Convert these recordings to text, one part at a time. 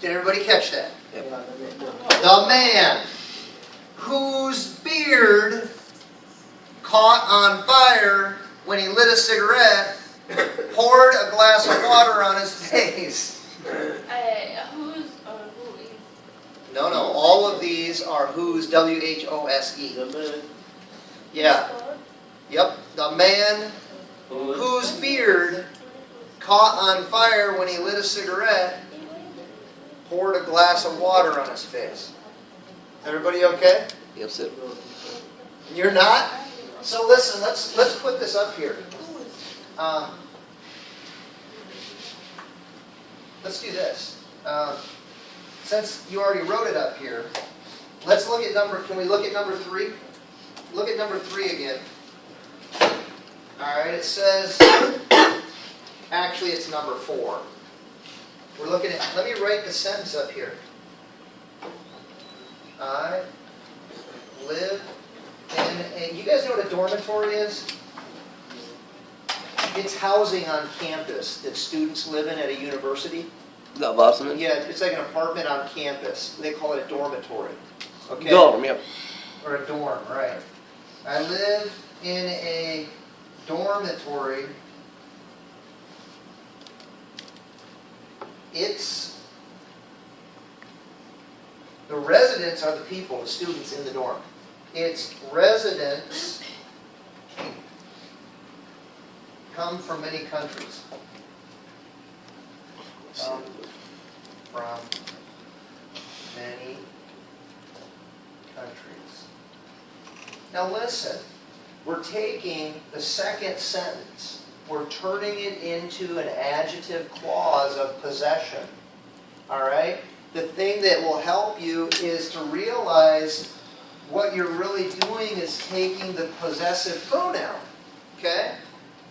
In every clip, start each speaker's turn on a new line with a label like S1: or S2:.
S1: Did everybody catch that? The man whose beard caught on fire when he lit a cigarette poured a glass of water on his face. No, all of these are whose, W-H-O-S-E. Yeah. Yep. The man whose beard caught on fire when he lit a cigarette poured a glass of water on his face. Everybody okay?
S2: Yes, sir.
S1: You're not? So listen, let's put this up here. Let's do this. Since you already wrote it up here, let's look at can we look at number 3? Look at number 3 again. Alright, it says, actually it's number 4. We're looking at, let me write the sentence up here. I live in a, you guys know what a dormitory is? It's housing on campus that students live in at a university.
S2: The apartment?
S1: Yeah, it's like an apartment on campus. They call it a dormitory. Okay?
S2: Dorm, yeah.
S1: Or a dorm, right. I live in a dormitory. The residents are the people, the students in the dorm. Its residents come from many countries. Come from many countries. Now listen, we're taking the second sentence, we're turning it into an adjective clause of possession. Alright? The thing that will help you is to realize what you're really doing is taking the possessive pronoun. Okay?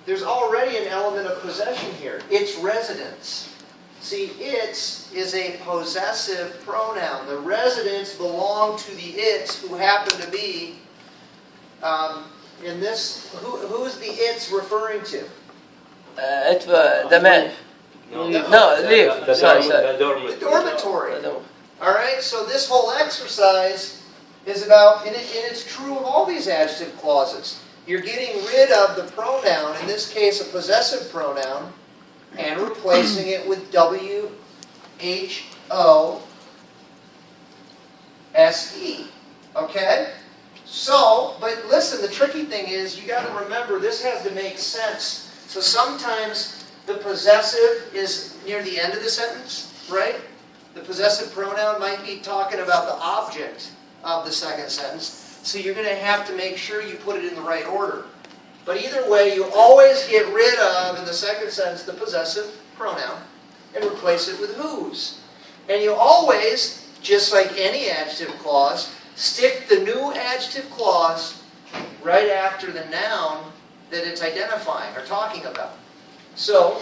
S1: There's already an element of possession here. Its residence. See, its is a possessive pronoun. The residents belong to the its who happen to be, in this, who's the its referring to?
S2: The man. No, live.
S1: The dormitory. Alright, so this whole exercise is about, and it's true of all these adjective clauses. You're getting rid of the pronoun, in this case a possessive pronoun, and replacing it with W-H-O-S-E. Okay? So, but listen, the tricky thing is, you got to remember, this has to make sense. So sometimes the possessive is near the end of the sentence, right? The possessive pronoun might be talking about the object of the second sentence. So you're going to have to make sure you put it in the right order. But either way, you always get rid of, in the second sentence, the possessive pronoun and replace it with whose. And you always, just like any adjective clause, stick the new adjective clause right after the noun that it's identifying or talking about. So,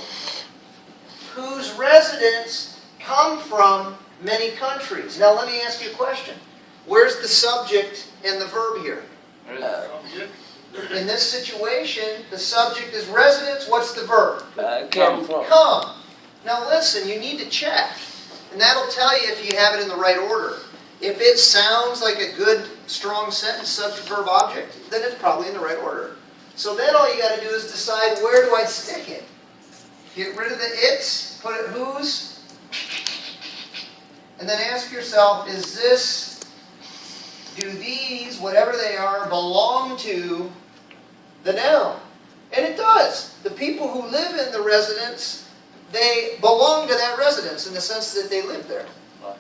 S1: whose residents come from many countries. Now let me ask you a question. Where's the subject and the verb here? In this situation, the subject is residents. What's the verb?
S2: Come from.
S1: Come. Now listen, you need to check. And that'll tell you if you have it in the right order. If it sounds like a good, strong sentence, subject, verb, object, then it's probably in the right order. So then all you got to do is decide, where do I stick it? Get rid of the its, put it whose, and then ask yourself, do these, whatever they are, belong to the noun? And it does. The people who live in the residence, they belong to that residence in the sense that they live there.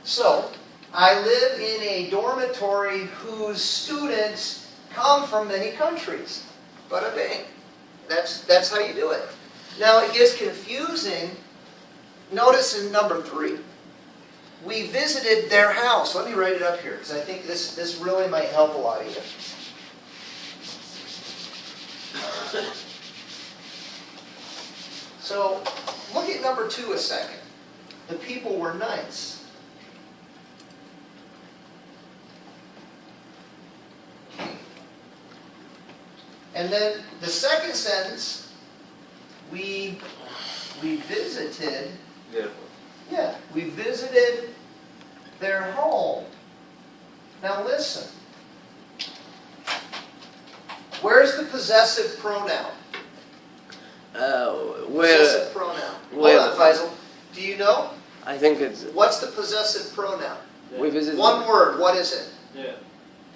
S1: So, I live in a dormitory whose students come from many countries. Bada bing. That's how you do it. Now it gets confusing. Notice in number 3. We visited their house. Let me write it up here because I think this really might help a lot of you. So look at number 2 a second. The people were nice. And then the second sentence, we visited. Yeah, we visited their home. Now listen. Where's the possessive pronoun? Possessive pronoun. Hold on, Faisal. Do you know?
S2: I think it's.
S1: What's the possessive pronoun?
S2: We visited.
S1: One word. What is it?
S3: Yeah.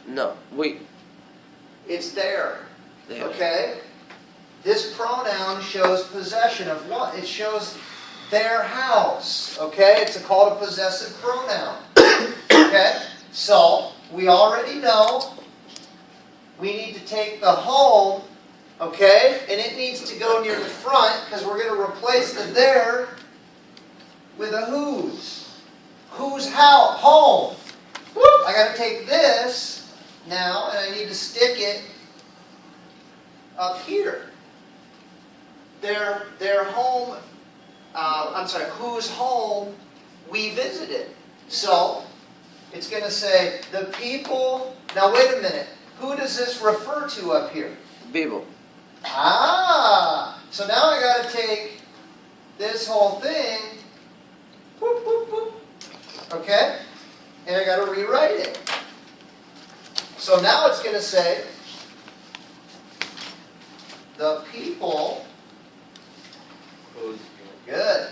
S2: No, we.
S1: It's there.
S2: There.
S1: Okay? This pronoun shows possession of what? It shows their house. Okay? It's called a possessive pronoun. Okay? So, we already know we need to take the home, okay? And it needs to go near the front because we're going to replace the there with a whose. Whose house? Home. I got to take this now and I need to stick it up here. Their home, whose home we visited. So, it's going to say, the people, now wait a minute, who does this refer to up here?
S2: People.
S1: Ah! So now I got to take this whole thing, whoop, whoop, whoop, okay? And I got to rewrite it. So now it's going to say, the people, good,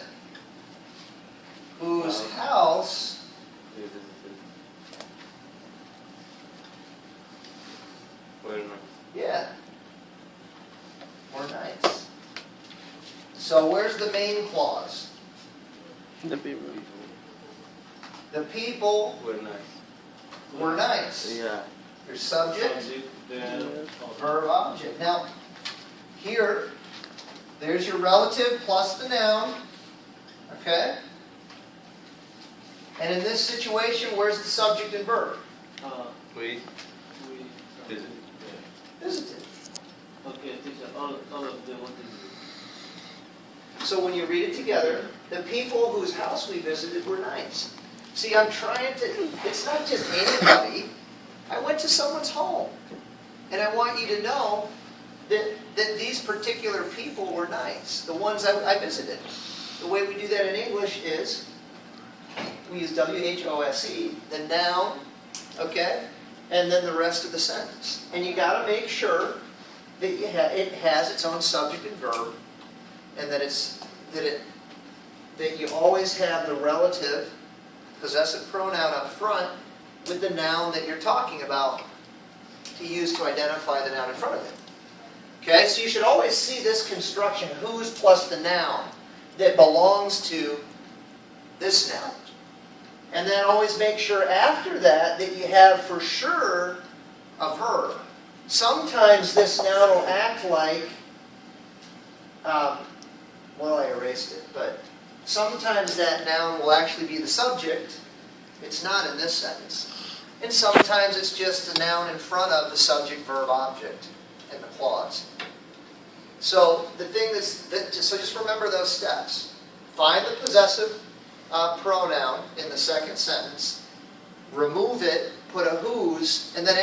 S1: whose house yeah, we're nice. So where's the main clause?
S2: The people.
S1: The people
S3: We're nice.
S1: were nice.
S2: Yeah.
S1: Your subject, verb, object. Now, here, there's your relative plus the noun. Okay? And in this situation, where's the subject and verb?
S3: We visit.
S1: Visited.
S3: Okay, teacher, all of them, what is
S1: So when you read it together, the people whose house we visited were nice. See, I'm trying to, it's not just anybody. I went to someone's home. And I want you to know that these particular people were nice. The ones I visited. The way we do that in English is, we use WHOSE, the noun, okay? And then the rest of the sentence. And you got to make sure that it has its own subject and verb, and that you always have the relative possessive pronoun up front with the noun that you're talking about to use to identify the noun in front of it. Okay, so you should always see this construction, whose plus the noun, that belongs to this noun. And then always make sure after that you have for sure a verb. Sometimes this noun will act like, well, I erased it, but sometimes that noun will actually be the subject. It's not in this sentence. And sometimes it's just a noun in front of the subject, verb, object in the clause. So the thing is, so just remember those steps. Find the possessive pronoun in the second sentence, remove it, put a whose, and then